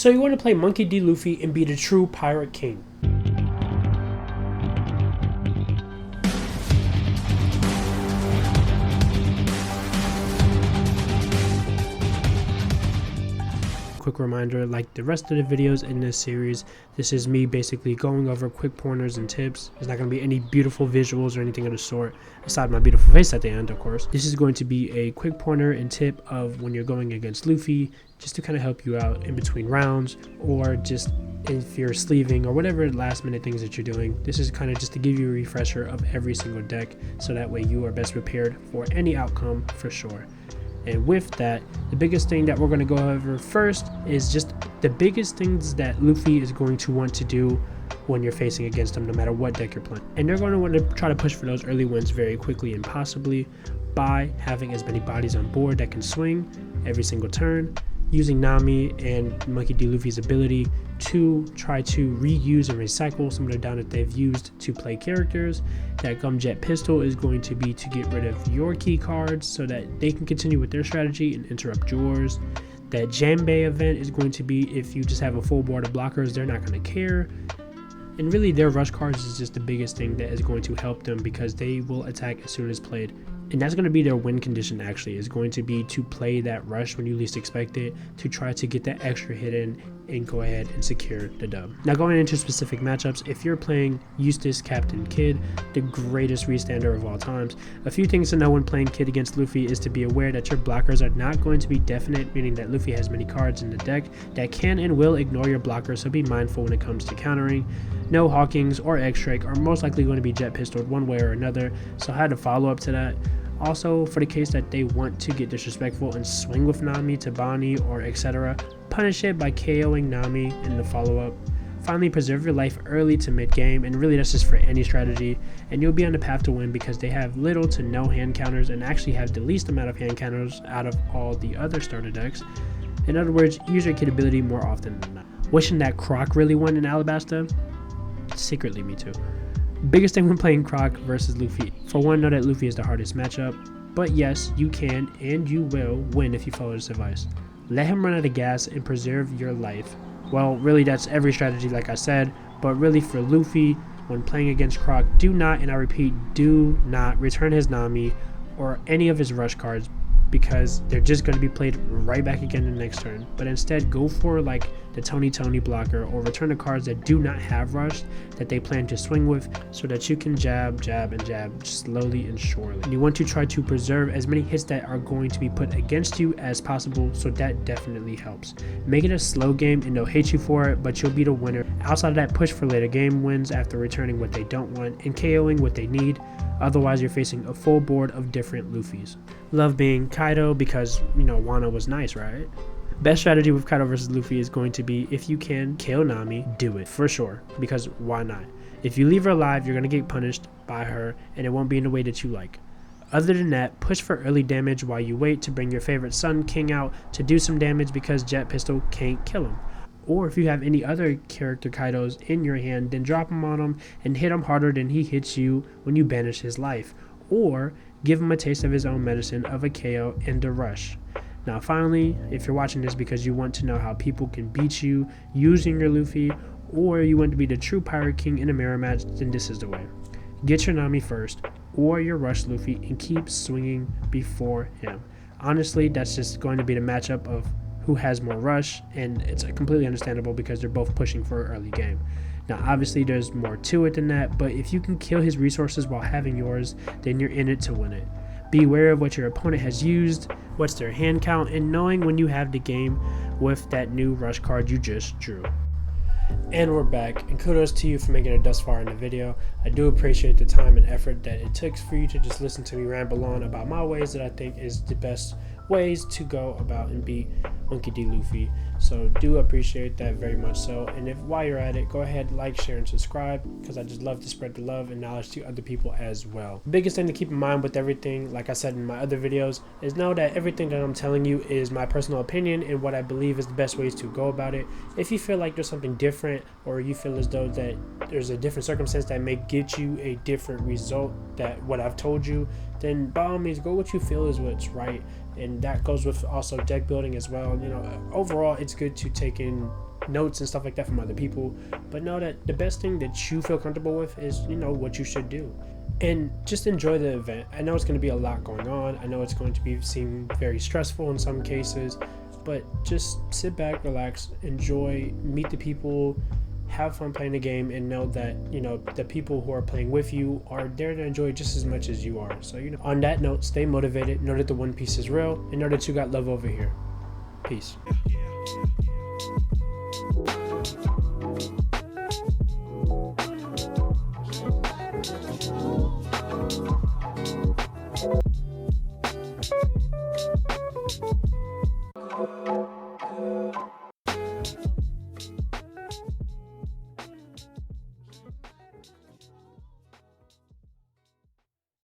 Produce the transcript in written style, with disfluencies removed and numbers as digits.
So you want to play Monkey D. Luffy and be the true Pirate King. Quick reminder, like the rest of the videos in this series, this is me basically going over quick pointers and tips. There's not going to be any beautiful visuals or anything of the sort, aside my beautiful face at the end, of course. This is going to be a quick pointer and tip of when you're going against Luffy, just to kind of help you out in between rounds, or just if you're sleeving or whatever last minute things that you're doing. This is kind of just to give you a refresher of every single deck, so that way you are best prepared for any outcome for sure. And with that, the biggest thing that we're going to go over first is just the biggest things that Luffy is going to want to do when you're facing against him, no matter what deck you're playing. And they're going to want to try to push for those early wins very quickly, and possibly by having as many bodies on board that can swing every single turn, using Nami and Monkey D. Luffy's ability to try to reuse and recycle some of the down that they've used to play characters. That Gumjet Pistol is going to be to get rid of your key cards so that they can continue with their strategy and interrupt yours. That Janbei event is going to be if you just have a full board of blockers, they're not going to care. And really their rush cards is just the biggest thing that is going to help them, because they will attack as soon as played. And that's going to be their win condition, actually, is going to be to play that rush when you least expect it, to try to get that extra hit in and go ahead and secure the dub. Now, going into specific matchups, if you're playing Eustace Captain Kid, the greatest restander of all times, a few things to know when playing Kid against Luffy is to be aware that your blockers are not going to be definite, meaning that Luffy has many cards in the deck that can and will ignore your blockers, so be mindful when it comes to countering. No Hawkings or X-Strike are most likely going to be jet pistoled one way or another, so I had a follow-up to that. Also, for the case that they want to get disrespectful and swing with Nami to Bonnie or etc., punish it by KOing Nami in the follow-up. Finally, preserve your life early to mid-game, and really that's just for any strategy, and you'll be on the path to win because they have little to no hand counters and actually have the least amount of hand counters out of all the other starter decks. In other words, use your kid ability more often than not. Wishing that Croc really won in Alabasta? Secretly, me too. Biggest thing when playing Croc versus Luffy. For one, know that Luffy is the hardest matchup, but yes, you can and you will win if you follow this advice. Let him run out of gas and preserve your life. Well, really that's every strategy like I said, but really for Luffy, when playing against Croc, do not, and I repeat, do not return his Nami or any of his rush cards, because they're just going to be played right back again the next turn. But instead, go for like the Tony blocker, or return the cards that do not have rush that they plan to swing with, so that you can jab, jab, and jab slowly and surely. And you want to try to preserve as many hits that are going to be put against you as possible, so that definitely helps. Make it a slow game and they'll hate you for it, but you'll be the winner. Outside of that, push for later game wins after returning what they don't want and KOing what they need. Otherwise, you're facing a full board of different Luffys. Love being Kaido because, you know, Wano was nice, right? Best strategy with Kaido versus Luffy is going to be, if you can kill Nami, do it for sure, because why not? If you leave her alive, you're going to get punished by her and it won't be in the way that you like. Other than that, push for early damage while you wait to bring your favorite Sun King out to do some damage, because Jet Pistol can't kill him. Or if you have any other character Kaidos in your hand, then drop him on him and hit him harder than he hits you when you banish his life. Or give him a taste of his own medicine of a KO and a rush. Now finally, if you're watching this because you want to know how people can beat you using your Luffy, or you want to be the true Pirate King in a mirror match, then this is the way. Get your Nami first, or your rush Luffy, and keep swinging before him. Honestly, that's just going to be the matchup of who has more rush, and it's completely understandable because they're both pushing for an early game. Now obviously there's more to it than that, but if you can kill his resources while having yours, then you're in it to win it. Be aware of what your opponent has used, what's their hand count, and knowing when you have the game with that new rush card you just drew. And we're back, and kudos to you for making it thus far in the video. I do appreciate the time and effort that it takes for you to just listen to me ramble on about my ways that I think is the best ways to go about and beat Monkey D. Luffy. So do appreciate that very much so. And if while you're at it, go ahead, like, share, and subscribe, because I just love to spread the love and knowledge to other people as well. The biggest thing to keep in mind with everything, like I said in my other videos, is know that everything that I'm telling you is my personal opinion and what I believe is the best ways to go about it. If you feel like there's something different, or you feel as though that there's a different circumstance that may get you a different result that what I've told you, then by all means go what you feel is what's right. And that goes with also deck building as well. You know, overall it's good to take in notes and stuff like that from other people, but know that the best thing that you feel comfortable with is, you know, what you should do. And just enjoy the event. I know it's going to be a lot going on. I know it's going to seem very stressful in some cases, but just sit back, relax, enjoy, meet the people, have fun playing the game, and know that, you know, the people who are playing with you are there to enjoy just as much as you are. So, you know, on that note, stay motivated, know that the One Piece is real, and know that you got love over here. Peace.